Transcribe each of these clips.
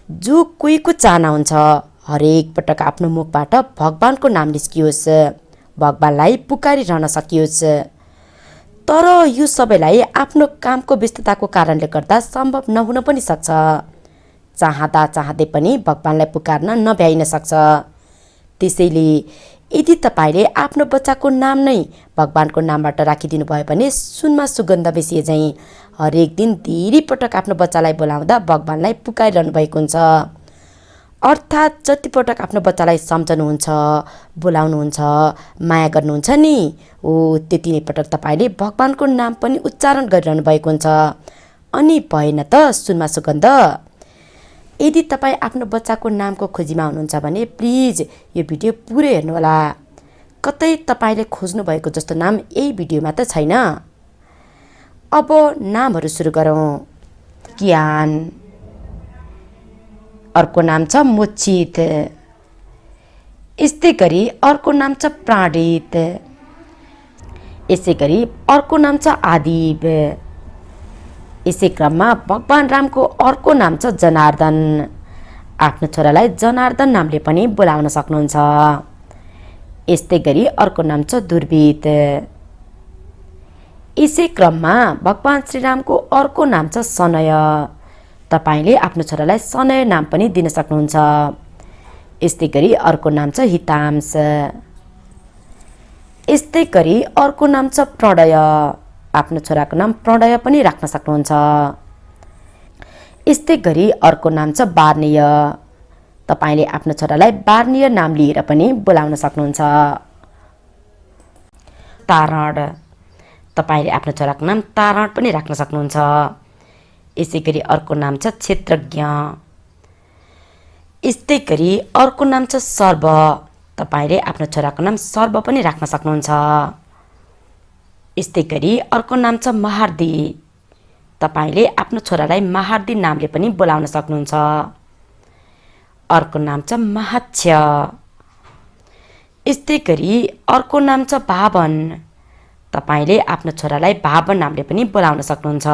जो कोहीको चाहना हुन्छ हरेक पटक आफ्नो मुखबाट भगवानको नाम निस्कियोस्, भगवानलाई पुकारिरहन सकियोस्। तर यो सबैलाई आफ्नो कामको व्यस्तताको कारणले गर्दा सम्भव नहुन पनि सक्छ। चाहँदा चाहँदै पनि भगवानलाई पुकार्न नभ्याइन सक्छ। त्यसैले यदि तपाईँले आफ्नो बच्चाको नाम नै भगवानको नामबाट राखिदिनु भयो भने सुनमा सुगन्ध बेसिए झैँ हरेक दिन धेरै पटक आफ्नो बच्चालाई बोलाउँदा भगवानलाई पुकारिरहनु भएको हुन्छ। अर्थात् जति पटक आफ्नो बच्चालाई सम्झनुहुन्छ, बोलाउनुहुन्छ, माया गर्नुहुन्छ नि, त्यति नै पटक तपाईँले भगवानको नाम पनि उच्चारण गरिरहनु भएको हुन्छ। अनि भएन त सुनमा सुगन्ध। यदि तपाईँ आफ्नो बच्चाको नामको खोजीमा हुनुहुन्छ भने प्लिज यो भिडियो पुरै हेर्नुहोला। कतै तपाईँले खोज्नु भएको जस्तो नाम यही भिडियोमा त छैन। अब नामहरू सुरु गरौँ। कियान, अर्को नाम छ मोचित। यस्तै गरी अर्को नाम छ प्राणित। यसै गरी अर्को नाम छ आदिव। यसै क्रममा भगवान रामको अर्को नाम छ जनार्दन। आफ्नो छोरालाई जनार्दन नामले पनि बोलाउन सक्नुहुन्छ। यस्तै गरी अर्को नाम छ दुर्वित। यसै क्रममा भगवान श्रीरामको अर्को नाम छ सनय। तपाईँले आफ्नो छोरालाई सनय नाम पनि दिन सक्नुहुन्छ। यस्तै गरी अर्को नाम छ हितांश। यस्तै गरी अर्को नाम छ प्रणय। आफ्नो छोराको नाम प्रणय पनि राख्न सक्नुहुन्छ। यस्तै गरी अर्को नाम छ वार्णेय। तपाईँले आफ्नो छोरालाई वार्णेय नाम लिएर पनि बोलाउन सक्नुहुन्छ। तारण, तपाईँले आफ्नो छोराको नाम तारण पनि राख्न सक्नुहुन्छ। यसै गरी अर्को नाम छ क्षेत्रज्ञ। यस्तै गरी अर्को नाम छ सर्व। तपाईँले आफ्नो छोराको नाम सर्व पनि राख्न सक्नुहुन्छ। यस्तै गरी अर्को नाम छ महारदी। तपाईँले आफ्नो छोरालाई महारदी नामले पनि बोलाउन सक्नुहुन्छ। अर्को नाम छ महाक्ष्य। यस्तै गरी अर्को नाम छ भावन। तपाईँले आफ्नो छोरालाई भावन नामले पनि बोलाउन सक्नुहुन्छ।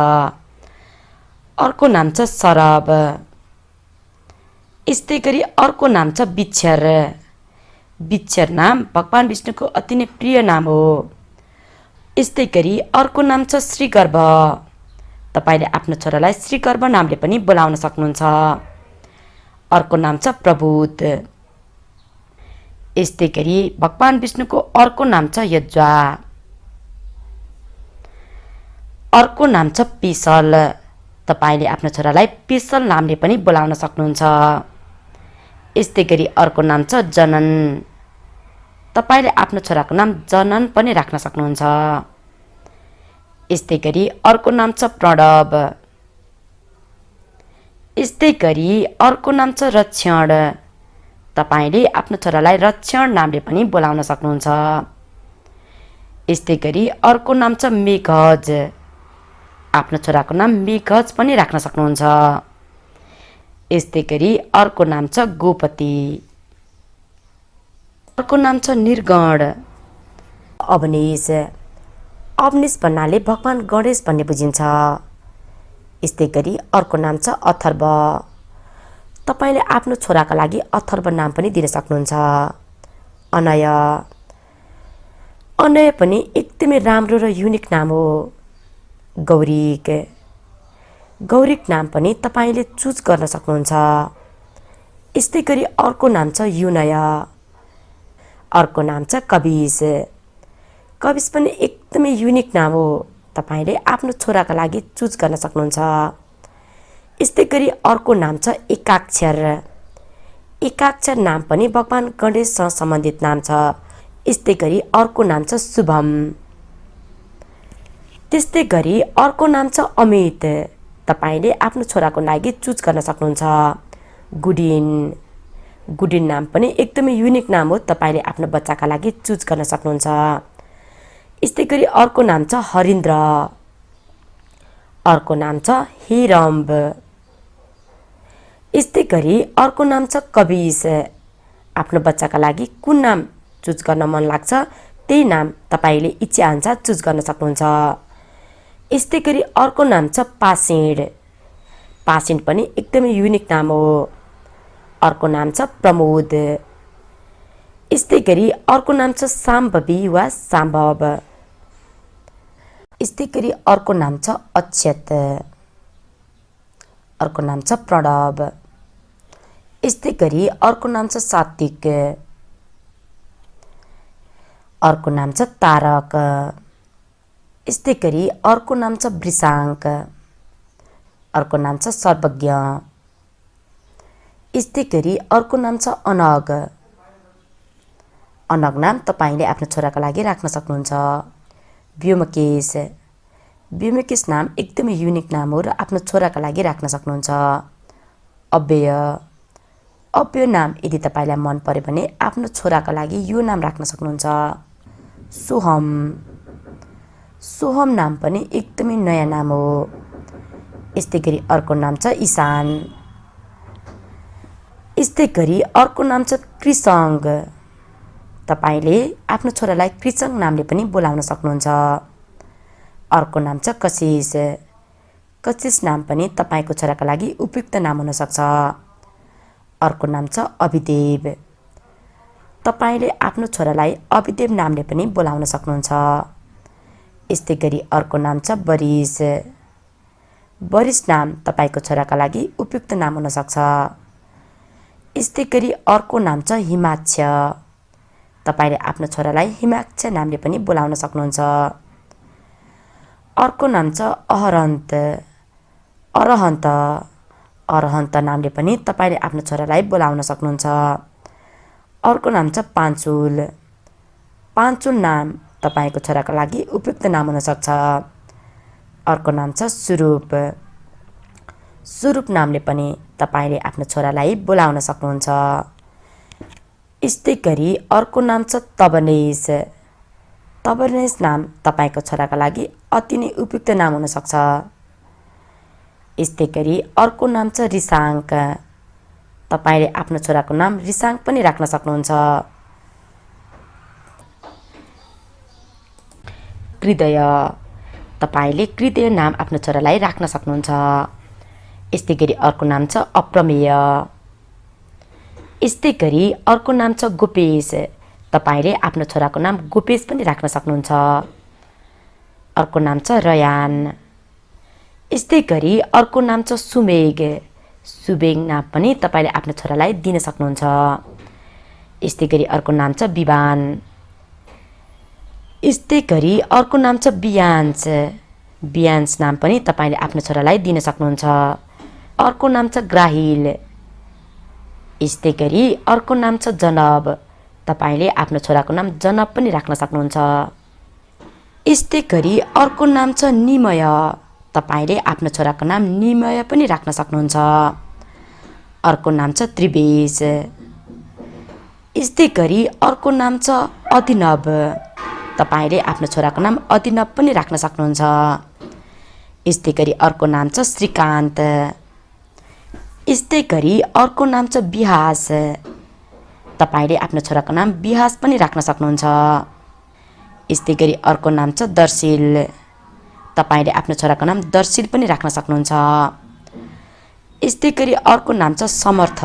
अर्को नाम छ सरब। यस्तै गरी अर्को नाम छ बिच्छर। बिच्छर नाम भगवान विष्णुको अति नै प्रिय नाम हो। यस्तै गरी अर्को नाम छ श्रीगर्भ। तपाईँले आफ्नो छोरालाई श्रीगर्भ नामले पनि बोलाउन सक्नुहुन्छ। अर्को नाम छ प्रभुत। यस्तै गरी भगवान विष्णुको अर्को नाम छ यज्वा। अर्को नाम छ पिसल। तपाईँले आफ्नो छोरालाई पिसल नामले पनि बोलाउन सक्नुहुन्छ। यस्तै गरी अर्को नाम छ जनन। तपाईँले आफ्नो छोराको नाम जनन पनि राख्न सक्नुहुन्छ। यस्तै गरी अर्को नाम छ प्रणव। यस्तै गरी अर्को नाम छ रक्षण। तपाईँले आफ्नो छोरालाई रक्षण नामले पनि बोलाउन सक्नुहुन्छ। यस्तै गरी अर्को नाम छ मेघज। आफ्नो छोराको नाम मेघज पनि राख्न सक्नुहुन्छ। यस्तै गरी अर्को नाम छ गोपति। अर्को नाम छ निर्गण। अवनीश। अवनीश भन्नाले भगवान गणेश भन्ने बुझिन्छ। यस्तै गरी अर्को नाम छ अथर्व। तपाईँले आफ्नो छोराका लागि अथर्व नाम पनि दिन सक्नुहुन्छ। अनय। अनय पनि एकदमै राम्रो र युनिक नाम हो। गौरिक। गौरिक नाम पनि तपाईँले चुज गर्न सक्नुहुन्छ। यस्तै गरी अर्को नाम छ युनय। अर्को नाम छ कविश। कविश पनि एकदमै युनिक नाम हो। तपाईँले आफ्नो छोराका लागि चुज गर्न सक्नुहुन्छ। यस्तै गरी अर्को नाम छ एकाक्षर। एकाक्षर नाम पनि भगवान गणेशसँग सम्बन्धित नाम छ। यस्तै गरी अर्को नाम छ शुभम। त्यस्तै गरी अर्को नाम छ अमित। तपाईँले आफ्नो छोराको लागि चुज गर्न सक्नुहुन्छ। गुडिन। गुडिन नाम पनि एकदमै युनिक नाम हो। तपाईँले आफ्नो बच्चाका लागि चुज गर्न सक्नुहुन्छ। यस्तै गरी अर्को नाम छ हरिन्द्र। अर्को नाम छ हिरम्ब। यस्तै गरी अर्को नाम छ कविश। आफ्नो बच्चाका लागि कुन नाम चुज गर्न मन लाग्छ त्यही नाम तपाईँले इच्छा अनुसार चुज गर्न सक्नुहुन्छ। यस्तै गरी अर्को नाम छ पासिड। पासिड पनि एकदमै युनिक नाम हो। अर्को नाम छ प्रमोद। यस्तै गरी अर्को नाम छ साम्भवी वा साम्भव। यस्तै गरी अर्को नाम छ अक्षत। अर्को नाम छ प्रणव। यस्तै गरी अर्को नाम छ सात्विक। अर्को नाम छ तारक। यस्तै गरी अर्को नाम छ वृषाङ्क। अर्को नाम छ सर्वज्ञ। यस्तै गरी अर्को नाम छ अनग। अनग नाम तपाईले आफ्नो छोराका लागि राख्न सक्नुहुन्छ। व्योमकेश। व्योमकेश नाम एकदमै युनिक नाम हो र आफ्नो छोराका लागि राख्न सक्नुहुन्छ। अव्यय। अव्यय नाम यदि तपाईलाई मन पर्यो भने आफ्नो छोराका लागि यो नाम राख्न सक्नुहुन्छ। सोहम। सोहम नाम पनि एकदमै नयाँ नाम हो। यस्तै गरी अर्को नाम छ ईशान। यस्तै गरी अर्को नाम छ कृसङ्ग। तपाईले आफ्नो छोरालाई कृसङ्ग नामले पनि बोलाउन सक्नुहुन्छ। अर्को नाम छ कशिश। कशिश नाम पनि तपाईको छोराका लागि उपयुक्त नाम हुन सक्छ। अर्को नाम छ अभिदेव। तपाईले आफ्नो छोरालाई अभिदेव नामले पनि बोलाउन सक्नुहुन्छ। यस्तै गरी अर्को नाम छ वरिश। वरिश नाम तपाईको छोराका लागि उपयुक्त नाम हुन सक्छ। यस्तै गरी अर्को नाम छ हिमाक्ष। तपाईले आफ्नो छोरालाई हिमाक्ष नामले पनि बोलाउन सक्नुहुन्छ। अर्को नाम छ अरहन्त। अरहन्त। अरहन्त नामले पनि तपाईले आफ्नो छोरालाई बोलाउन सक्नुहुन्छ। अर्को नाम छ पाञ्चुल। पाञ्चुल नाम तपाईको छोराका लागि उपयुक्त नाम हुन सक्छ। अर्को नाम छ स्वरूप। स्वरूप नामले पनि तपाईले आफ्नो छोरालाई बोलाउन सक्नुहुन्छ। यस्तै गरी अर्को नाम छ तबनेश। तबनेश नाम तपाईको छोराका लागि अति नै उपयुक्त नाम हुन सक्छ। यस्तै गरी अर्को नाम छ रिसाङ्क। तपाईले आफ्नो छोराको नाम रिसाङ्क पनि राख्न सक्नुहुन्छ। कृदय। तपाईले कृदय नाम आफ्नो छोरालाई राख्न सक्नुहुन्छ। यस्तै गरी अर्को नाम छ अप्रमेय। यस्तै गरी अर्को नाम छ गोपेश। तपाईले आफ्नो छोराको नाम गोपेश पनि राख्न सक्नुहुन्छ। अर्को नाम छ रयान। यस्तै गरी अर्को नाम छ सुमेघ। सुमेघ नाम पनि तपाईले आफ्नो छोरालाई दिन सक्नुहुन्छ। यस्तै गरी अर्को नाम छ विवान। यस्तै गरी अर्को नाम छ बियान्स। बियान्स नाम पनि तपाईले आफ्नो छोरालाई दिन सक्नुहुन्छ। अर्को नाम छ ग्राहिल। यस्तै गरी अर्को नाम छ जनब। तपाईले आफ्नो छोराको नाम जनब पनि राख्न सक्नुहुन्छ। यस्तै गरी अर्को नाम छ निमय। तपाईले आफ्नो छोराको नाम निमय पनि राख्न सक्नुहुन्छ। अर्को नाम छ त्रिवेश। यस्तै गरी अर्को नाम छ अभिनव। तपाईले आफ्नो छोराको नाम अभिनव पनि राख्न सक्नुहुन्छ। यस्तै गरी अर्को नाम छ श्रीकान्त। यस्तै गरी अर्को नाम छ बिहास। तपाईले आफ्नो छोराको नाम बिहास पनि राख्न सक्नुहुन्छ। यस्तै गरी अर्को नाम छ दर्शिल। तपाईले आफ्नो छोराको नाम दर्शिल पनि राख्न सक्नुहुन्छ। यस्तै गरी अर्को नाम छ समर्थ।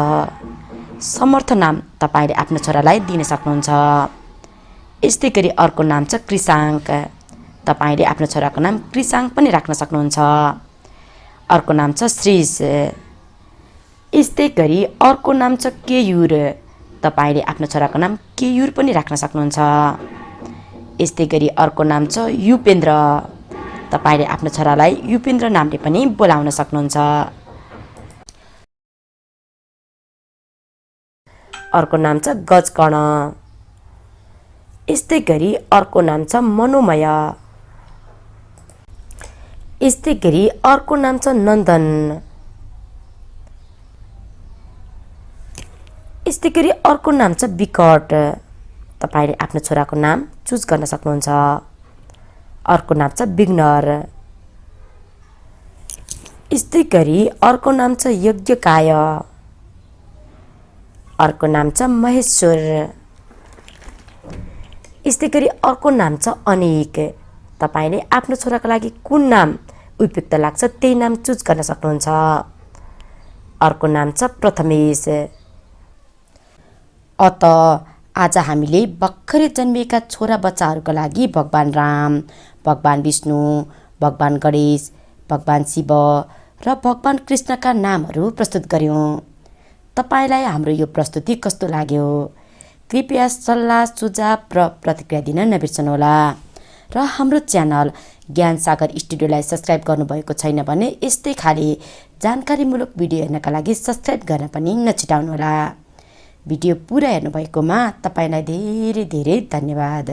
समर्थ नाम तपाईले आफ्नो छोरालाई दिन सक्नुहुन्छ। यस्तै गरी अर्को नाम छ कृसाङ्क। तपाईले आफ्नो छोराको नाम कृसाङ्क पनि राख्न सक्नुहुन्छ। अर्को नाम छ श्रीष। यस्तै गरी अर्को नाम छ केयुर। तपाईले आफ्नो छोराको नाम केयुर पनि राख्न सक्नुहुन्छ। यस्तै गरी अर्को नाम छ युपेन्द्र। तपाईले आफ्नो छोरालाई युपेन्द्र नामले पनि बोलाउन सक्नुहुन्छ। अर्को नाम छ गजकर्ण। यस्तै गरी अर्को नाम छ मनोमय। यस्तै गरी अर्को नाम छ नन्दन। यस्तै गरी अर्को नाम छ विकट। तपाईले आफ्नो छोराको नाम चुज गर्न सक्नुहुन्छ। अर्को नाम छ विघ्नर। यस्तै गरी अर्को नाम छ यज्ञकाय। अर्को नाम छ महेश्वर। यस्तै गरी अर्को नाम छ अनेक। तपाईले आफ्नो छोराको लागि कुन नाम उपयुक्त लाग्छ त्यही नाम चुज गर्न सक्नुहुन्छ। अर्को नाम छ प्रथमेश। अत आज हामीले भर्खरै जन्मिएका छोरा बच्चाहरूका लागि भगवान राम, भगवान विष्णु, भगवान गणेश, भगवान शिव र भगवान कृष्णका नामहरू प्रस्तुत गर्यौँ। तपाईलाई हाम्रो यो प्रस्तुति कस्तो लाग्यो? कृपया सल्लाह सुझाव र प्रतिक्रिया दिन नबिर्सनुहोला। र हाम्रो च्यानल ज्ञान सागर स्टुडियोलाई सब्सक्राइब गर्नुभएको छैन भने यस्तै खाले जानकारीमूलक भिडियो हेर्नका लागि सब्सक्राइब गर्न पनि नछुटाउनुहोला। भिडियो पुरा हेर्नुभएकोमा तपाईलाई धेरै धेरै धन्यवाद।